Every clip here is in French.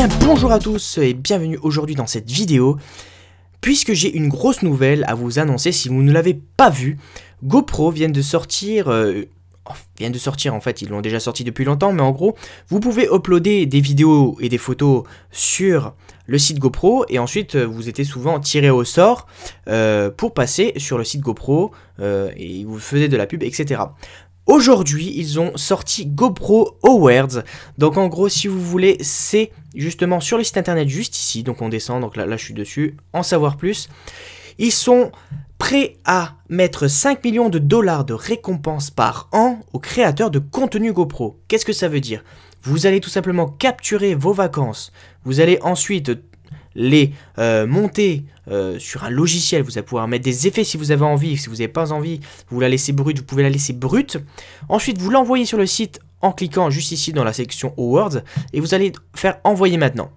bien bonjour à tous et bienvenue aujourd'hui dans cette vidéo. Puisque j'ai une grosse nouvelle à vous annoncer, si vous ne l'avez pas vu, GoPro vient de sortir en fait, ils l'ont déjà sorti depuis longtemps, mais en gros, vous pouvez uploader des vidéos et des photos sur le site GoPro, et ensuite vous étiez souvent tiré au sort pour passer sur le site GoPro, et vous faisiez de la pub, etc. Aujourd'hui, ils ont sorti GoPro Awards. Donc en gros, si vous voulez, c'est justement sur le site internet juste ici. Donc on descend, donc là je suis dessus, en savoir plus. Ils sont prêts à mettre 5 millions de dollars de récompenses par an aux créateurs de contenu GoPro. Qu'est-ce que ça veut dire? Vous allez tout simplement capturer vos vacances. Vous allez ensuite les monter sur un logiciel. Vous allez pouvoir mettre des effets si vous avez envie. Si vous n'avez pas envie, vous la laissez brute, vous pouvez la laisser brute. Ensuite, vous l'envoyez sur le site en cliquant juste ici dans la section Awards et vous allez faire envoyer maintenant.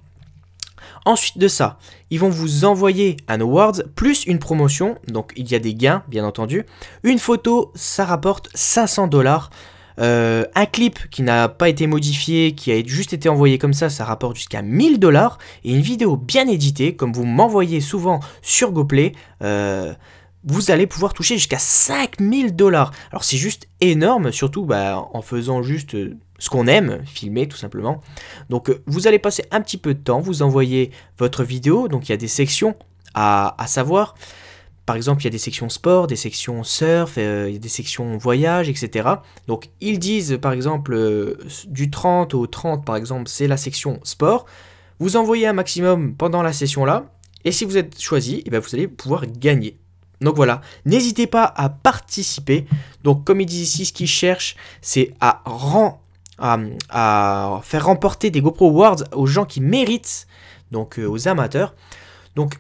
Ensuite de ça, ils vont vous envoyer un Awards plus une promotion. Donc il y a des gains, bien entendu. Une photo, ça rapporte 500 dollars. Un clip qui n'a pas été modifié, qui a juste été envoyé comme ça rapporte jusqu'à 1000 dollars. Et une vidéo bien éditée, comme vous m'envoyez souvent sur GoPlay, vous allez pouvoir toucher jusqu'à 5000 dollars. Alors c'est juste énorme, surtout en faisant juste ce qu'on aime, filmer tout simplement. Donc vous allez passer un petit peu de temps, vous envoyez votre vidéo, donc il y a des sections à savoir. Par exemple, il y a des sections sport, des sections surf, il y a des sections voyage, etc. Donc, ils disent, par exemple, du 30 au 30, par exemple, c'est la section sport. Vous envoyez un maximum pendant la session-là, et si vous êtes choisi, vous allez pouvoir gagner. Donc voilà, n'hésitez pas à participer. Donc, comme ils disent ici, ce qu'ils cherchent, c'est à faire remporter des GoPro Awards aux gens qui méritent, donc aux amateurs. Donc,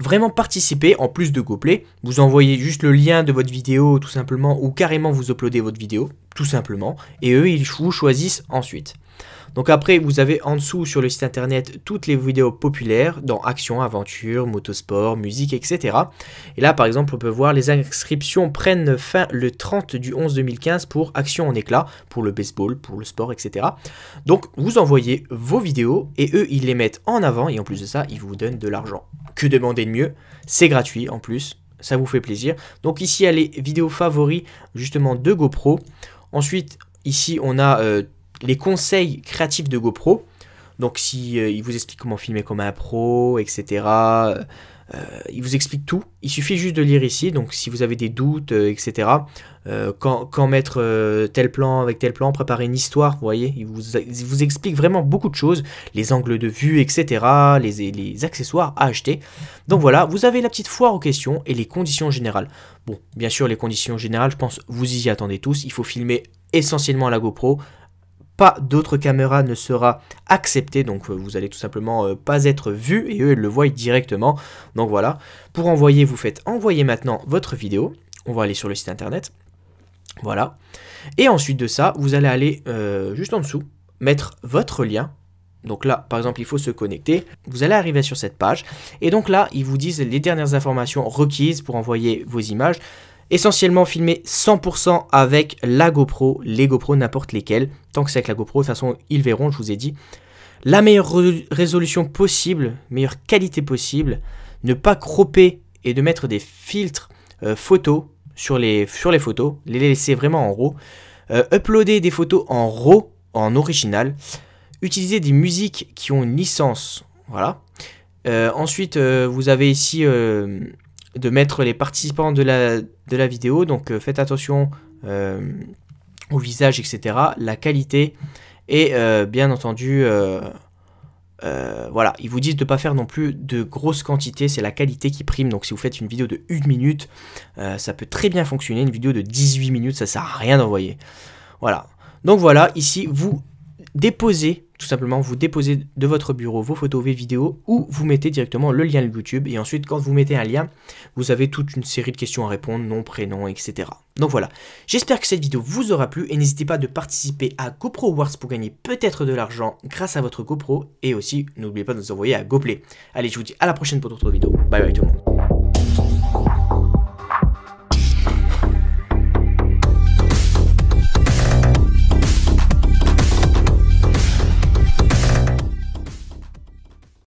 vraiment participer, en plus de GoPlay, vous envoyez juste le lien de votre vidéo tout simplement, ou carrément vous uploadez votre vidéo, tout simplement, et eux ils vous choisissent ensuite. Donc après vous avez en dessous sur le site internet toutes les vidéos populaires dans action, aventure, motosport, musique, etc. Et là par exemple on peut voir les inscriptions prennent fin le 30 du 11 2015 pour action en éclat, pour le baseball, pour le sport, etc. Donc vous envoyez vos vidéos et eux ils les mettent en avant et en plus de ça ils vous donnent de l'argent. Que demander de mieux? C'est gratuit en plus, ça vous fait plaisir. Donc ici il y a les vidéos favoris justement de GoPro. Ensuite ici on a les conseils créatifs de GoPro. Donc si il vous explique comment filmer comme un pro, etc. Il vous explique tout. Il suffit juste de lire ici. Donc si vous avez des doutes, etc. Quand mettre tel plan avec tel plan, préparer une histoire, vous voyez, il vous explique vraiment beaucoup de choses, les angles de vue, etc., les accessoires à acheter. Donc voilà, vous avez la petite foire aux questions et les conditions générales. Bon, bien sûr, les conditions générales, je pense vous y attendez tous. Il faut filmer essentiellement à la GoPro. Pas d'autre caméra ne sera acceptée, donc vous allez tout simplement pas être vu et eux ils le voient directement. Donc voilà, pour envoyer, vous faites envoyer maintenant votre vidéo. On va aller sur le site internet. Voilà. Et ensuite de ça, vous allez aller juste en dessous, mettre votre lien. Donc là, par exemple, il faut se connecter. Vous allez arriver sur cette page. Et donc là, ils vous disent les dernières informations requises pour envoyer vos images. Essentiellement filmé 100% avec la GoPro, les GoPro n'importe lesquelles. Tant que c'est avec la GoPro, de toute façon, ils verront, je vous ai dit. La meilleure résolution possible, meilleure qualité possible. Ne pas cropper et de mettre des filtres photos sur les photos. Les laisser vraiment en RAW. Uploader des photos en RAW, en original. Utiliser des musiques qui ont une licence. Voilà. Ensuite, vous avez ici... de mettre les participants de la vidéo, donc faites attention au visage, etc., la qualité, et bien entendu, voilà, ils vous disent de ne pas faire non plus de grosses quantités, c'est la qualité qui prime, donc si vous faites une vidéo de 1 minute, ça peut très bien fonctionner, une vidéo de 18 minutes, ça sert à rien d'envoyer. Voilà, donc voilà, ici, vous déposez, tout simplement, vous déposez de votre bureau vos photos, vos vidéos, ou vous mettez directement le lien de YouTube. Et ensuite, quand vous mettez un lien, vous avez toute une série de questions à répondre, nom, prénom, etc. Donc voilà, j'espère que cette vidéo vous aura plu. Et n'hésitez pas de participer à GoPro Awards pour gagner peut-être de l'argent grâce à votre GoPro. Et aussi, n'oubliez pas de nous envoyer à GoPlay. Allez, je vous dis à la prochaine pour d'autres vidéos. Bye bye tout le monde.